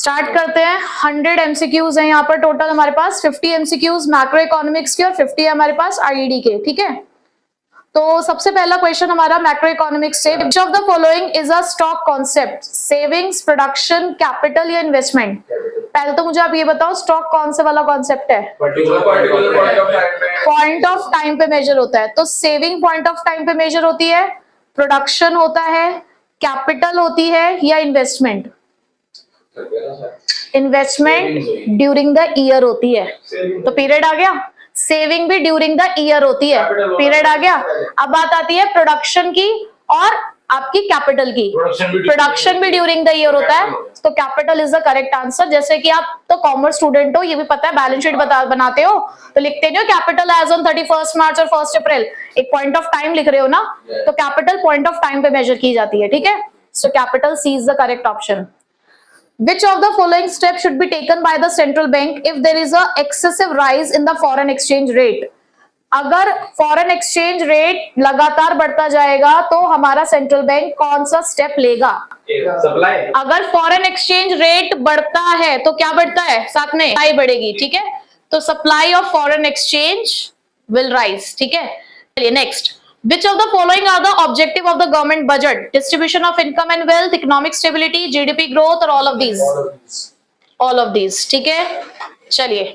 Start करते हैं। 100 MCQs हैं यहाँ पर टोटल हमारे पास, 50 एमसीक्यूज मैक्रो इकोनॉमिक्स के और 50 है हमारे पास आईईडी के। ठीक है, तो सबसे पहला क्वेश्चन हमारा मैक्रो इकोनॉमिक्स से, which of the following is a stock concept, savings, production, capital या इन्वेस्टमेंट। पहले तो मुझे आप ये बताओ स्टॉक कौन से वाला कॉन्सेप्ट है? पॉइंट ऑफ टाइम पे मेजर होता है, तो सेविंग पॉइंट ऑफ टाइम पे मेजर होती है, प्रोडक्शन होता है, कैपिटल होती है या investment? Investment during the year होती है, तो पीरियड आ गया। सेविंग भी ड्यूरिंग द ईयर होती है, पीरियड आ गया। अब बात आती है प्रोडक्शन की और आपकी कैपिटल की। प्रोडक्शन भी ड्यूरिंग द ईयर होता है, तो capital is the correct answer. जैसे कि आप तो कॉमर्स स्टूडेंट हो, ये भी पता है, बैलेंस शीट बनाते हो तो लिखते नहीं हो कैपिटल एज ऑन 31 मार्च और 1 अप्रैल, एक पॉइंट ऑफ टाइम लिख रहे हो ना, तो कैपिटल पॉइंट ऑफ टाइम पे मेजर की जाती है। ठीक है, so capital C is the correct option. Which of the following steps should be taken by the central bank if there is a excessive rise in the foreign exchange rate? अगर foreign exchange rate लगातार बढ़ता जाएगा तो हमारा central bank कौन सा step लेगा? Supply. अगर फॉरेन एक्सचेंज रेट बढ़ता है तो क्या बढ़ता है? साथ में सप्लाई बढ़ेगी। ठीक है, तो supply of foreign exchange will rise. ठीक है, चलिए next. Which of the following are the objective of the government budget? Distribution of income and wealth, economic stability, GDP growth, or all of these? All of these. ठीक है, चलिए।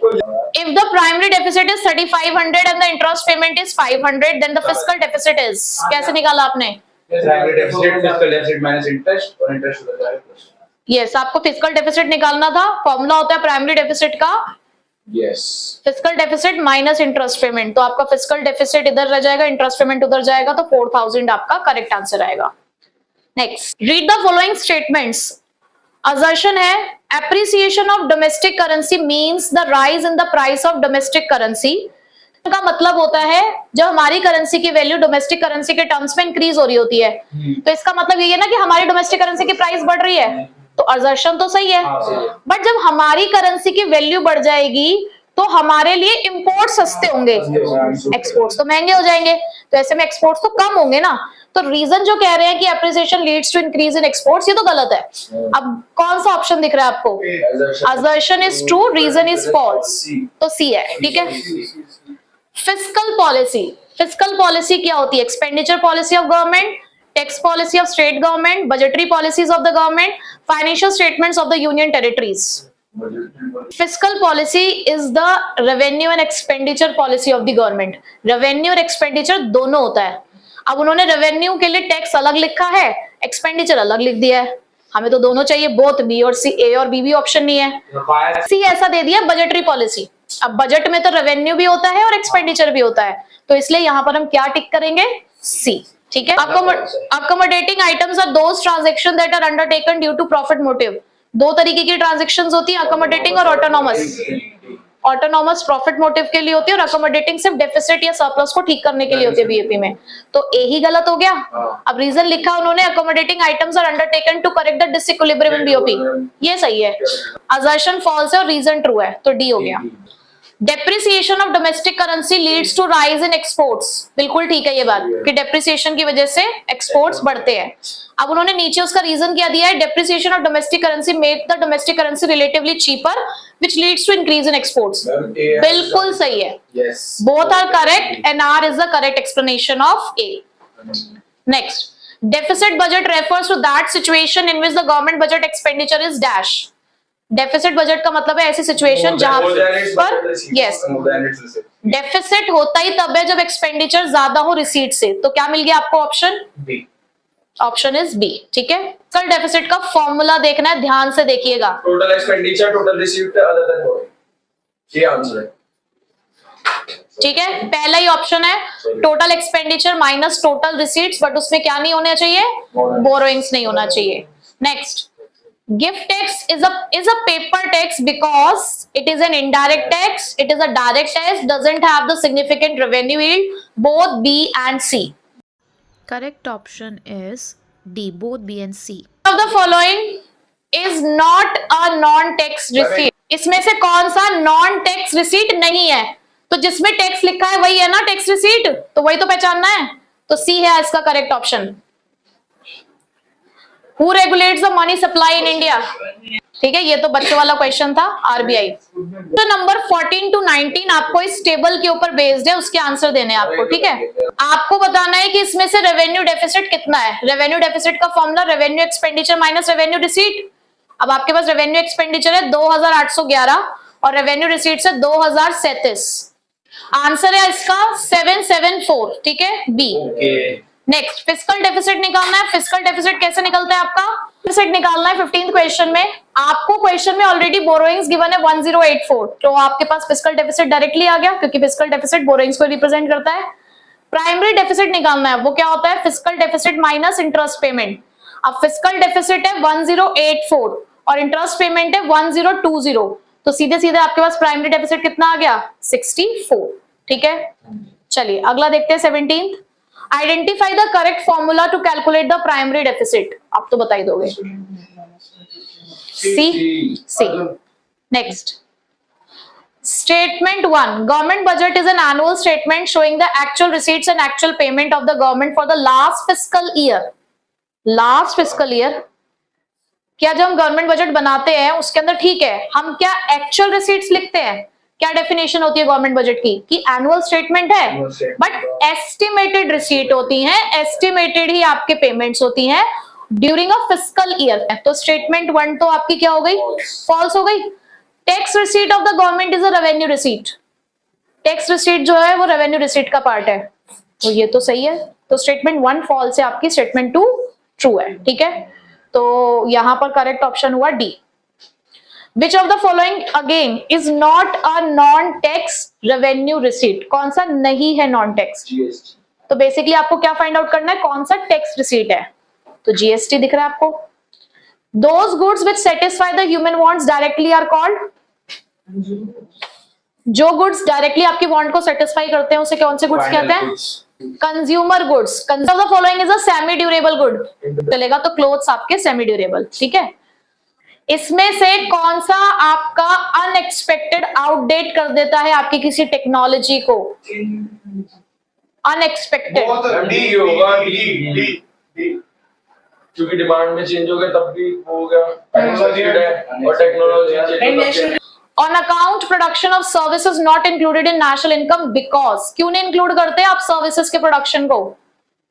If the primary deficit is 3500 and the interest payment is 500, then the fiscal deficit is? कैसे निकाला आपने? Primary deficit, fiscal deficit minus interest और interest उधर जाएगा plus. Yes, आपको fiscal deficit निकालना था। फॉर्मूला होता है प्राइमरी डेफिसिट का, Yes. Physical deficit minus interest payment, तो आपका फिजिकल डेफिसिट इधर रह जाएगा, इंटरेस्ट पेमेंट उधर जाएगा, तो 4000 आपका करेक्ट आंसर आएगा। Next, read the following statements. Assertion है appreciation of domestic currency means the rise in the price of domestic currency. का मतलब होता है जब हमारी करेंसी की वैल्यू डोमेस्टिक करेंसी के टर्म्स में इंक्रीज हो रही होती है, तो इसका मतलब ये है ना कि हमारी डोमेस्टिक करेंसी की प्राइस बढ़ रही है, तो असर्शन तो सही है। बट जब हमारी करेंसी की वैल्यू बढ़ जाएगी तो हमारे लिए इंपोर्ट सस्ते होंगे, एक्सपोर्ट्स तो महंगे हो जाएंगे, तो ऐसे में एक्सपोर्ट्स तो कम होंगे ना। तो रीजन जो कह रहे हैं कि appreciation leads to increase in exports, ये तो गलत है। अब कौन सा ऑप्शन दिख रहा है आपको? Assertion is true, reason is false, तो सी है। ठीक है, फिस्कल पॉलिसी। फिस्कल पॉलिसी क्या होती है? Expenditure policy of government, tax policy of state government, budgetary policies of the government, financial statements of the union territories. Fiscal policy is the revenue and expenditure policy of the government. Revenue और expenditure दोनों होता है। अब उन्होंने revenue के लिए tax अलग लिखा है, एक्सपेंडिचर अलग लिख दिया है। हमें तो दोनों चाहिए, बोथ बी और सी, ए और बी भी ऑप्शन नहीं है। सी ऐसा दे दिया बजटरी पॉलिसी। अब बजट में तो रेवेन्यू भी होता है और एक्सपेंडिचर भी होता है, तो इसलिए यहां पर हम क्या टिक करेंगे? सी। ठीक है, accommodating items are those transaction that are undertaken due to profit motive. दो तरीके की ट्रांजैक्शंस होती है, अकोमोडेटिंग और ऑटोनॉमस। ऑटोनॉमस प्रॉफिट मोटिव के लिए होती है और अकोमोडेटिंग सिर्फ डेफिसिट या सरप्लस को ठीक करने के लिए होती है बीएपी में, तो ए ही गलत हो गया। अब रीजन लिखा उन्होंने accommodating items are undertaken to correct the disequilibrium in BOP, ये सही है। असर्शन फॉल्स है और रीजन ट्रू है, तो डी हो गया। Depreciation of domestic currency leads to rise in exports, बिल्कुल ठीक है ये बात कि डेप्रिसिएशन की वजह से एक्सपोर्ट्स बढ़ते हैं। अब उन्होंने नीचे उसका रीजन क्या दिया है? Depreciation of domestic currency make the domestic currency relatively cheaper which leads to increase in exports, बिल्कुल सही है। Both are correct and R is the correct explanation of A. Next, deficit budget refers to that situation in which the government budget expenditure is dash. Deficit budget का मतलब है ऐसी situation जहां पर yes deficit होता ही तब है जब एक्सपेंडिचर ज्यादा हो रिसीट से, तो क्या मिल गया आपको? Option B. Option is B. ठीक है, कल डेफिसिट का फॉर्मूला देखना है, ध्यान से देखिएगा। Total expenditure, total received other than borrowing, ये आंसर है। ठीक है, पहला ही ऑप्शन है total expenditure minus total receipts, but उसमें क्या नहीं होना चाहिए? बोरोइंग्स नहीं होना चाहिए। Next, gift tax is a paper tax because it is an indirect tax, it is a direct tax, doesn't have the significant revenue yield, both B and C. Correct option is D, both B and C. Of the following is not a non-tax receipt. इसमें से कौन सा non-tax receipt नहीं है? तो जिसमें tax लिखा है वही है ना टैक्स रिसीट, तो वही तो पहचानना है, तो सी है इसका correct option. Who regulates the money supply in India? ठीक है, ये तो बच्चों वाला क्वेश्चन था आरबीआई। तो नंबर 14 to 19 आपको इस टेबल के ऊपर बेस्ड है, उसके आंसर देने हैं आपको। ठीक है, आपको बताना है कि इसमें से रेवेन्यू डेफिसिट कितना है। रेवेन्यू डेफिसिट का formula revenue expenditure minus revenue receipt. अब आपके पास रेवेन्यू एक्सपेंडिचर है 2811 और रेवेन्यू रिसीट है 2037। आंसर है इसका 774। ठीक है, बी। नेक्स्ट फिस्कल डेफिसिट निकालना है। फिस्कल डेफिसिट कैसे निकलता है आपका? डेफिसिट निकालना है 15th क्वेश्चन में। आपको क्वेश्चन में ऑलरेडी बोरोइंग्स गिवन है 1084, तो आपके पास फिस्कल डेफिसिट डायरेक्टली आ गया, क्योंकि फिस्कल डेफिसिट बोरोइंग्स को रिप्रेजेंट करता है। प्राइमरी डेफिसिट निकालना है, वो क्या होता है? Fiscal deficit minus interest payment. अब फिस्कल डेफिसिट है 1084 और इंटरेस्ट पेमेंट है 1020, तो सीधे सीधे आपके पास प्राइमरी डेफिसिट कितना आ गया? 64। ठीक है, चलिए अगला देखते हैं 17th। Identify the correct formula to calculate the primary deficit. आप तो बता ही दोगे। C. Next statement 1, government budget is an annual statement showing the actual receipts and actual payment of the government for the last fiscal year. Last fiscal year क्या जब हम government budget बनाते हैं उसके अंदर, ठीक है, हम क्या एक्चुअल रिसीट्स लिखते हैं? क्या डेफिनेशन होती है गवर्नमेंट बजट की? कि एनुअल स्टेटमेंट है, बट एस्टिमेटेड रिसीट होती है, एस्टिमेटेड ही आपके पेमेंट्स होती हैं ड्यूरिंग अ फिस्कल ईयर। तो स्टेटमेंट 1 तो आपकी क्या हो गई? फॉल्स हो गई। Tax receipt of the government is a revenue receipt. Tax receipt जो है वो रेवेन्यू रिसीट का पार्ट है, तो ये तो सही है। तो स्टेटमेंट 1 फॉल्स है आपकी, स्टेटमेंट 2 ट्रू है। ठीक है, तो यहां पर करेक्ट ऑप्शन हुआ D. Which of the following again is not a non-tax revenue receipt? कौन सा नहीं है नॉन टैक्स? GST। तो बेसिकली आपको क्या फाइंड आउट करना है, कौन सा टैक्स रिसीट है? तो जीएसटी दिख रहा है आपको। Those goods which satisfy the human wants directly are called? जो गुड्स डायरेक्टली आपकी वांट को सेटिस्फाई करते हैं उसे कौन से गुड्स कहते हैं? Consumer goods. Consumer the following is a semi durable good, चलेगा तो क्लोथ्स आपके सेमी ड्यूरेबल। ठीक है, इसमें से कौन सा आपका अनएक्सपेक्टेड आउटडेट कर देता है आपकी किसी टेक्नोलॉजी को? अनएक्सपेक्टेड डी होगा, डी। क्योंकि डिमांड में चेंज हो गया तब भी हो गया, और technology. On account production of services not included in national income because, क्यों नहीं इंक्लूड करते आप सर्विसेज के प्रोडक्शन को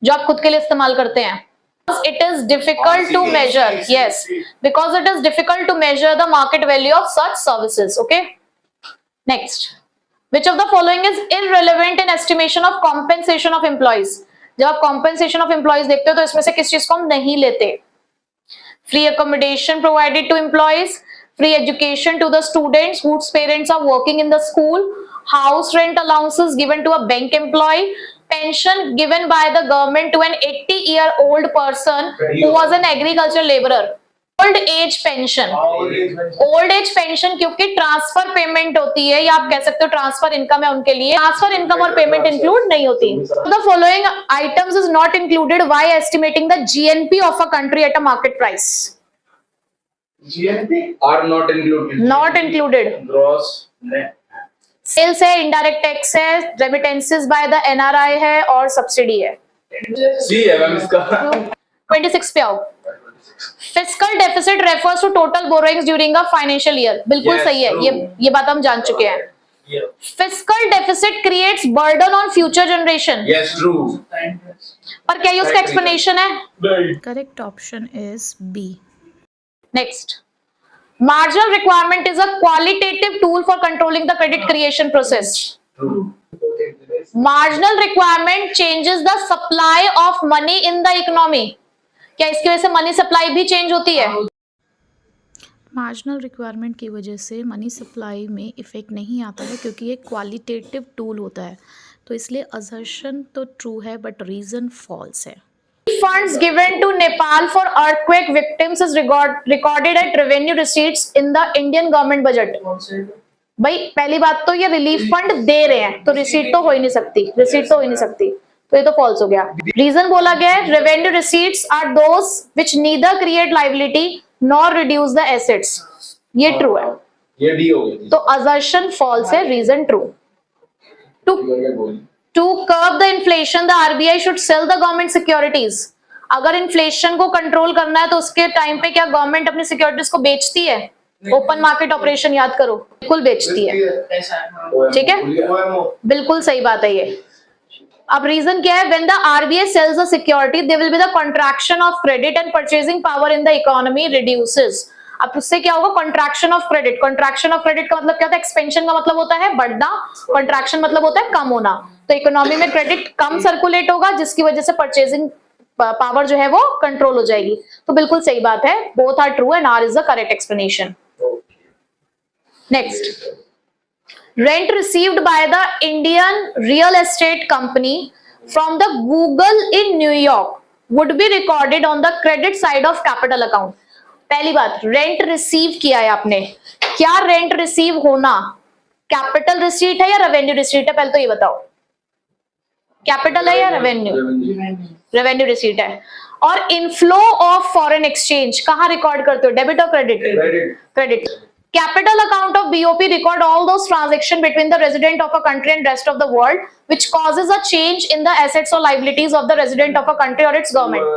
जो आप खुद के लिए इस्तेमाल करते हैं? It is difficult to measure. Yes, because it is difficult to measure the market value of such services. Okay. Next, which of the following is irrelevant in estimation of compensation of employees? जब आप compensation of employees देखते हो तो इसमें से किस चीज को हम नहीं लेते? Free accommodation provided to employees, free education to the students whose parents are working in the school, house rent allowances given to a bank employee, pension given by the government to an 80-year-old person who was an agricultural laborer. Old age pension, old age pension क्योंकि transfer payment होती है, या आप कह सकते हो transfer income है उनके लिए, ट्रांसफर इनकम और पेमेंट इंक्लूड नहीं होती। The following items is not included while estimating the GNP of a country at a market price. GNP are not included. Not included. Gross net। Sales है, indirect tax है, remittances by the NRI है और subsidy है। सी है ma'am इसका। 26 पे आओ। Fiscal deficit refers to total borrowings during a financial year. बिल्कुल सही है, ये बात हम जान चुके हैं। Fiscal deficit creates burden on future generation. Yes true. पर क्या ये उसका एक्सप्लेनेशन है? Correct option is B. Next, marginal requirement is a qualitative tool for controlling the credit creation process. Marginal requirement changes the supply of money in the economy. क्या इसकी वजह से money supply भी चेंज होती है? Marginal requirement की वजह से मनी सप्लाई में इफ़ेक्ट नहीं आता है, क्योंकि ये क्वालिटेटिव टूल होता है, तो इसलिए असर्शन तो ट्रू है बट रीज़न फॉल्स है। Funds given to Nepal for earthquake victims is recorded at revenue receipts in the Indian government budget. भाई पहली बात तो ये रिलीफ फंड दे रहे हैं, तो रिसीट तो हो ही नहीं सकती, रिसीट तो हो ही नहीं सकती, तो ये तो फॉल्स हो गया। रीजन बोला गया है, revenue receipts are those which neither create liability nor reduce the assets. ये ट्रू है, ये डी हो गई। तो असर्शन फॉल्स है, reason true. To curb the inflation, the RBI should sell the government securities. अगर इन्फ्लेशन को कंट्रोल करना है तो उसके टाइम पे क्या गवर्नमेंट अपनी सिक्योरिटीज को बेचती है? ओपन मार्केट ऑपरेशन याद करो, बिल्कुल बेचती है, ठीक है, बिल्कुल सही बात है ये। अब रीजन क्या है? When the RBI sells a security there will be the contraction of credit and purchasing power in the economy reduces. अब उससे क्या होगा? Contraction of credit. Contraction of credit का मतलब क्या होता है? एक्सपेंशन का मतलब होता है बढ़ना, कंट्रैक्शन मतलब होता है कम होना। तो इकोनॉमी में क्रेडिट कम सर्कुलेट होगा, जिसकी वजह से परचेजिंग पावर जो है वो कंट्रोल हो जाएगी। तो बिल्कुल सही बात है, both are true and R is the correct explanation. Next, rent received by the Indian real estate company from the Google in New York would be recorded on the credit side of capital account। पहली बात, rent receive किया है आपने, क्या rent receive होना capital receipt है या revenue receipt है? पहले तो ये बताओ, कैपिटल है या रेवेन्यू? रेवेन्यू रिसीट है। और इनफ्लो ऑफ फॉरेन एक्सचेंज कहाँ रिकॉर्ड करते हो? डेबिट और credit? Credit. Capital account of BOP record all those transactions between the resident of a country and rest of the world which causes a change in the assets or liabilities of the resident of a country or its government।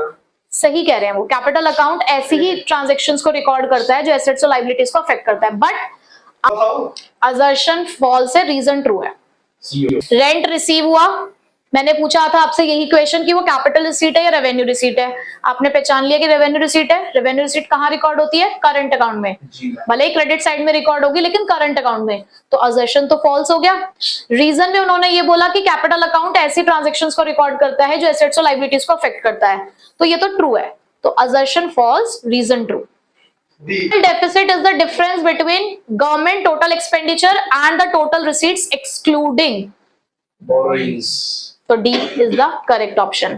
सही कह रहे हैं वो, capital account ऐसी ही transactions को record करता है जो एसेट्स और लाइबिलिटीज को अफेक्ट करता है। बट असर्शन फॉल्स है, रीजन ट्रू है। रेंट रिसीव हुआ, मैंने पूछा था आपसे यही क्वेश्चन कि वो कैपिटल रिसीट है या रेवेन्यू रिसीट है, आपने पहचान लिया कि रेवेन्यू रिसीट है। रेवेन्यू रिसीट कहाँ रिकॉर्ड होती है? करंट अकाउंट में, भले ही क्रेडिट साइड में रिकॉर्ड होगी लेकिन करंट अकाउंट में। तो असर्शन तो फॉल्स हो गया। रीजन में उन्होंने ये बोला कि कैपिटल अकाउंट ऐसी ट्रांजेक्शंस को रिकॉर्ड करता है जो एसेट्स और लाइबिलिटीज को अफेक्ट करता है, तो ये तो ट्रू है। तो assertion false, reason true. Deficit is the difference between government total expenditure and the total receipts excluding borrowings। So D is the correct option.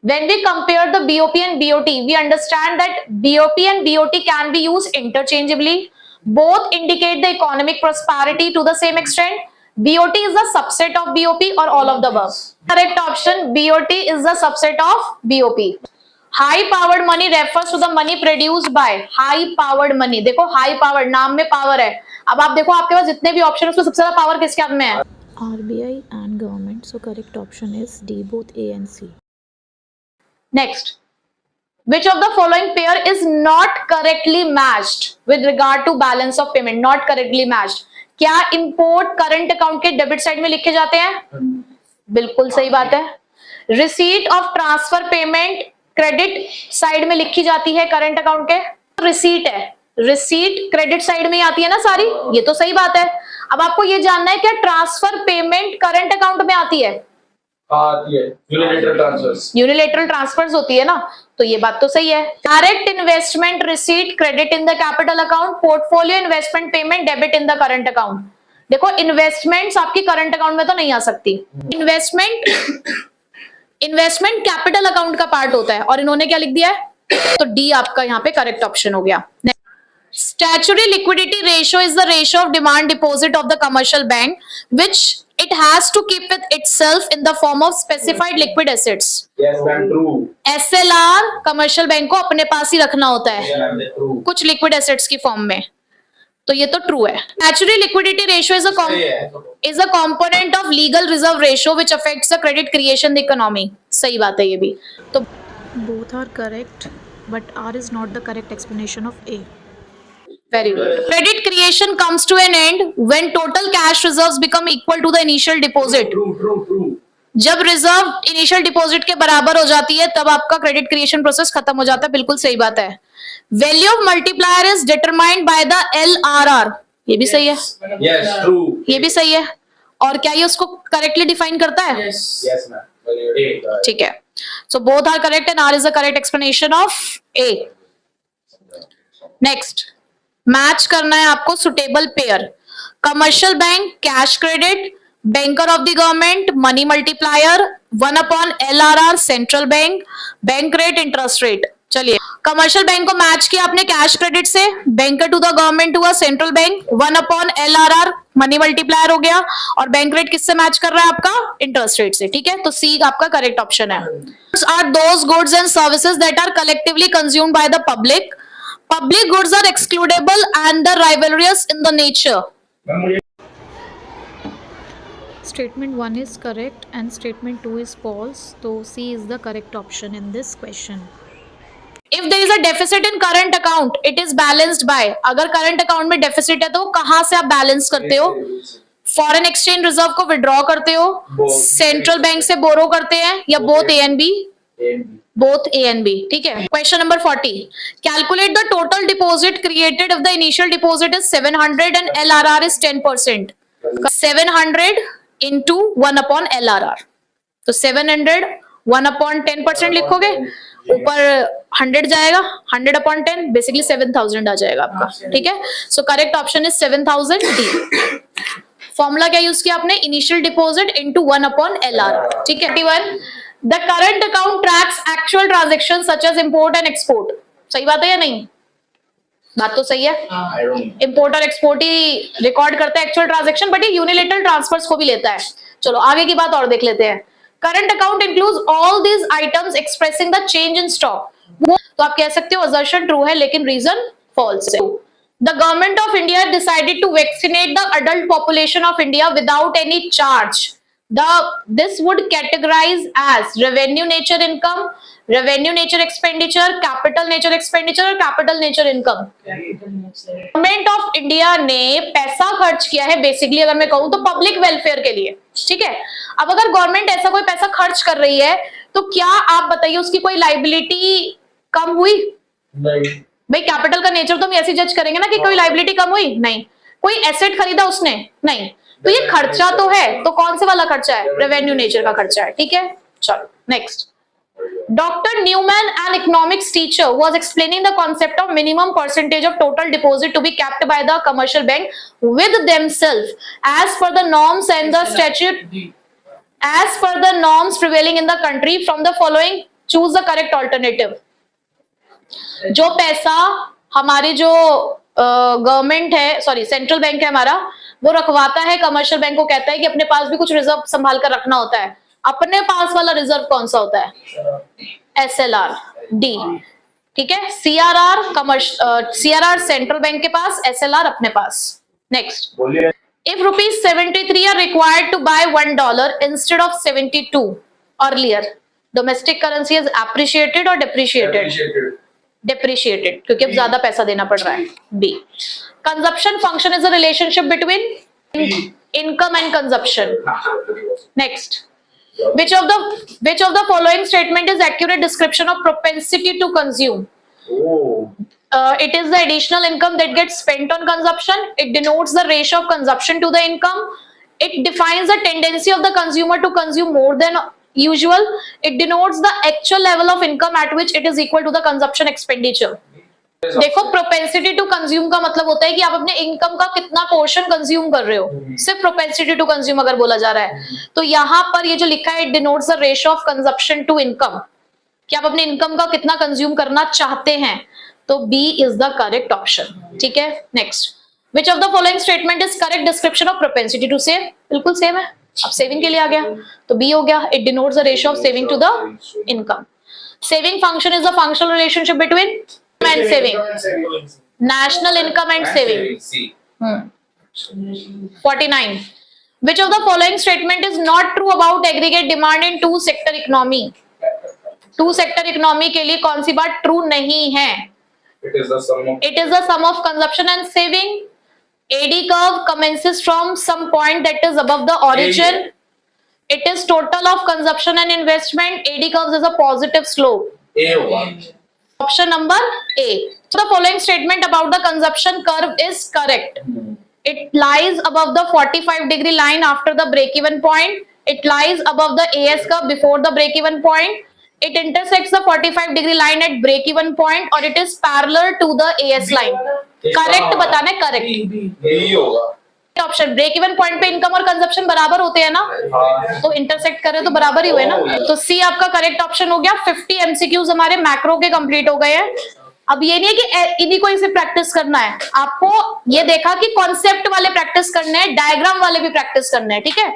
When we compare the BOP and BOT, we understand that BOP and BOT can be used interchangeably. Both indicate the economic prosperity to the same extent. BOT is a subset of BOP or all of the above. Correct option, BOT is the subset of BOP. High powered money refers to the money produced by high powered money। देखो high powered, नाम में power है। अब आप देखो आपके पास जितने भी ऑप्शन है उसमें सबसे ज्यादा पावर किसके हाथ में है? RBI and government, so correct option is D, both A and C. Next, which of the following pair is not correctly matched with regard to balance of payment? Not correctly matched। क्या import current account के debit side में लिखे जाते हैं? बिल्कुल सही बात है। Receipt of transfer payment credit side में लिखी जाती है करंट अकाउंट के। रिसीट है, रिसीट क्रेडिट साइड में आती है ना सारी, ये तो सही बात है। अब आपको ये जानना है क्या ट्रांसफर पेमेंट करंट अकाउंट में आती है? आती है, यूनिलेटरल ट्रांसफर्स। यूनिलेटरल ट्रांसफर्स होती है ना, तो ये बात तो सही है। Direct investment receipt credit in the capital account, portfolio investment payment debit in the current account. देखो इन्वेस्टमेंट्स आपकी करंट अकाउंट में तो नहीं आ सकती, इन्वेस्टमेंट कैपिटल अकाउंट का पार्ट होता है, और इन्होंने क्या लिख दिया है? तो डी आपका यहाँ पे करेक्ट ऑप्शन हो गया। Statutory liquidity ratio is the ratio of demand deposit of the commercial bank which it has to keep with itself in the form of specified liquid assets। Yes ma'am, true। SLR commercial bank को अपने पास ही रखना होता है, Yeah ma'am, true। कुछ liquid assets की form में, तो ये तो ट्रू है। Statutory liquidity ratio is a component of legal reserve ratio which affects the credit creation in the economy। सही बात है ये भी। तो Both are correct, but R is not the correct explanation of A. very good। Credit creation comes to an end when total cash reserves become equal to the initial deposit। True। जब reserve initial deposit के बराबर हो जाती है तब आपका credit creation process खत्म हो जाता है, बिल्कुल सही बात है। Value of multiplier is determined by the LRR, ये भी सही है। Yes, true। ये भी सही है। और क्या ये उसको करेक्टली डिफाइन करता है? Yes ma'am। ठीक है। So both are correct and R is the correct explanation of A. Next, match करना है आपको suitable pair. Commercial bank cash credit, banker of the government money multiplier, 1/LRR central bank, bank rate interest rate. चलिए commercial bank को मैच किया आपने cash credit से, banker to the government हुआ central bank, 1/LRR money multiplier हो गया, और बैंक रेट किससे मैच कर रहा है आपका? इंटरेस्ट रेट से। ठीक है, तो सी आपका करेक्ट ऑप्शन है। Are those goods and services that are collectively consumed by the public. Public goods are excludable and the rivalrous in the nature। Statement 1 is correct and statement 2 is false, so C is the correct option in this question। If there is a deficit in current account it is balanced by, अगर current account में deficit है तो कहां से आप balance करते हो? Foreign exchange reserve को विड्रॉ करते हो, सेंट्रल बैंक से बोरो करते हैं, या both A and B? Both A and B, ठीक है। Question number 40, calculate the total deposit created if the initial deposit is 700 and LRR is 10%। 700 into 1 upon LRR, तो 700 1 upon 10% लिखोगे, ऊपर 100 जाएगा, 100 upon 10 बेसिकली 7000 आ जाएगा आपका, ठीक है। So correct option is 7000 D. Formula क्या यूज किया आपने? Initial deposit into 1 upon LRR, ठीक है। 31, the current account tracks actual transaction such as import and export. सही बात है या नहीं? बात तो सही है। इंपोर्ट और एक्सपोर्ट ही रिकॉर्ड करता है एक्चुअल ट्रांजैक्शन, बट ये यूनिलेटरल ट्रांसफर्स को भी लेता है। चलो आगे की बात और देख लेते हैं। Current account includes all these items expressing the change in stock. तो आप कह सकते हो असर्शन ट्रू है लेकिन रीजन फॉल्स है। The government of India decided to vaccinate the adult population of India without any charge. This would categorize as revenue nature income, revenue nature expenditure, capital nature expenditure और capital nature income. Government of India ने पैसा खर्च किया है basically, अगर मैं कहूं तो पब्लिक वेलफेयर के लिए, ठीक है। अब अगर गवर्नमेंट ऐसा कोई पैसा खर्च कर रही है तो क्या आप बताइए उसकी कोई लाइबिलिटी कम हुई? नहीं भाई कैपिटल का नेचर तो हम ऐसे जज करेंगे ना कि कोई लाइबिलिटी कम हुई? नहीं। कोई एसेट खरीदा उसने? नहीं। तो ये खर्चा तो है, तो कौन से वाला खर्चा है? रेवेन्यू नेचर का खर्चा है, ठीक है। चलो next, doctor Newman an economics teacher was explaining the concept of minimum percentage of total deposit to be kept by the commercial bank with themselves as per the norms and the statute as per the norms prevailing in the country from the following choose the correct alternative. जो पैसा हमारी जो government है, sorry central bank है हमारा, वो रखवाता है commercial bank को, कहता है कि अपने पास भी कुछ रिजर्व संभाल कर रखना होता है। अपने पास वाला रिजर्व कौन सा होता है? SLR डी, ठीक है। CRR सेंट्रल बैंक के पास, SLR अपने पास। Next, if ₹73 are required to buy $1 instead of 72 earlier, domestic currency is appreciated और डेप्रिशिएटेड? डेप्रिशिएटेड, क्योंकि अब ज्यादा पैसा देना पड़ रहा है। B, consumption function is a relationship between income and consumption. Next, which of the following statement is accurate description of propensity to consume? It is the additional income that gets spent on consumption. It denotes the ratio of consumption to the income. It defines the tendency of the consumer to consume more than usual. It denotes the actual level of income at which it is equal to the consumption expenditure. देखो, propensity to consume का मतलब होता है कि आप अपने income का कितना पोर्शन कंज्यूम कर रहे हो। सिर्फ प्रोपेंसिटी टू कंज्यूम अगर बोला जा रहा है तो यहाँ पर ये जो लिखा है, it denotes the ratio of consumption to income, कि आप अपने इनकम का कितना कंज्यूम करना चाहते हैं। तो B is the correct option, ठीक है। Next, which of the following statement is correct description of propensity to save? बिल्कुल सेम है, अब सेविंग के लिए आ गया तो बी हो गया। It denotes the ratio of saving to the income. Saving function is the functional relationship between and saving, national income and saving. 49, which of the following statement is not true about aggregate demand in two sector economy? Two sector economy के लिए कौन सी बात true नहीं है? It is the sum of consumption and saving. AD curve commences from some point that is above the origin. It is total of consumption and investment. AD curve is a positive slope. Option number A. So the following statement about the consumption curve is correct. It lies above the 45-degree line after the break-even point. It lies above the AS curve before the break-even point. It intersects the 45-degree line at break-even point, or it is parallel to the AS line. Correct बताना है, correct. यही होगा। Option, break even point पे income और consumption बराबर होते हैं ना, तो इंटरसेक्ट करे तो बराबर ही हुए ना। तो सी आपका करेक्ट ऑप्शन हो गया। 50 MCQs हमारे मैक्रो के कंप्लीट हो गए हैं। अब ये नहीं है कि इन्हीं को इसे प्रैक्टिस करना है, आपको ये देखा कि कॉन्सेप्ट वाले प्रैक्टिस करने हैं, डायग्राम वाले भी प्रैक्टिस करने हैं, ठीक है।